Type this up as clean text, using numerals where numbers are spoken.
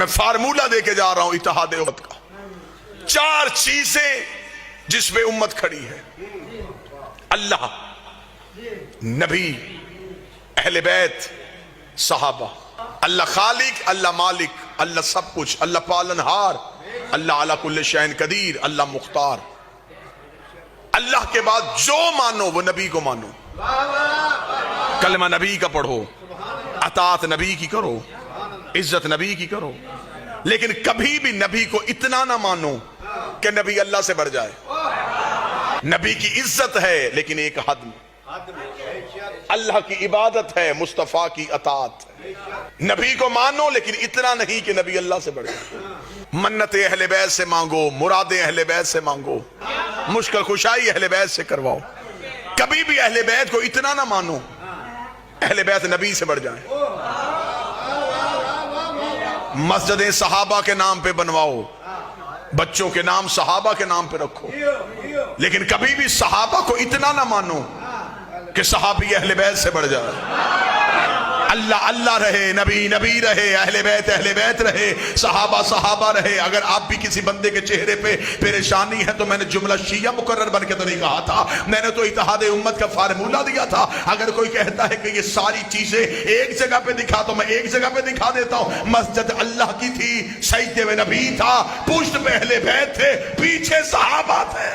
میں فارمولہ دے کے جا رہا ہوں اتحاد امت کا. 4 چیزیں جس پہ امت کھڑی ہے: اللہ، نبی، اہل بیت، صحابہ. اللہ خالق، اللہ مالک، اللہ سب کچھ، اللہ پالنہار، اللہ علی کل شیء قدیر، اللہ مختار. اللہ کے بعد جو مانو وہ نبی کو مانو. کلمہ نبی کا پڑھو، اطاعت نبی کی کرو، عزت نبی کی کرو. لیکن کبھی بھی نبی کو اتنا نہ مانو کہ نبی اللہ سے بڑھ جائے. نبی کی عزت ہے لیکن ایک حد میں. اللہ کی عبادت ہے، مصطفیٰ کی اطاعت. نبی کو مانو لیکن اتنا نہیں کہ نبی اللہ سے بڑھ جائے. منت اہل بیت سے مانگو، مرادیں اہل بیت سے مانگو، مشکل کشائی اہل بیت سے کرواؤ. کبھی بھی اہل بیت کو اتنا نہ مانو اہل بیت نبی سے بڑھ جائیں. مسجدیں صحابہ کے نام پہ بنواؤ، بچوں کے نام صحابہ کے نام پہ رکھو، لیکن کبھی بھی صحابہ کو اتنا نہ مانو کہ صحابی اہل بیت سے بڑھ جائے. اللہ اللہ رہے، نبی نبی رہے، اہل بیت رہے، صحابہ صحابہ رہے. اگر آپ بھی کسی بندے کے چہرے پہ پریشانی ہے تو میں نے جملہ شیعہ مقرر بن کے تو نہیں کہا تھا، میں نے تو اتحاد امت کا فارمولہ دیا تھا. اگر کوئی کہتا ہے کہ یہ ساری چیزیں ایک جگہ پہ دکھا تو میں ایک جگہ پہ دکھا دیتا ہوں. مسجد اللہ کی تھی، سجدے میں نبی تھا، پشت پہ اہل بیت تھے، پیچھے صحابہ تھے.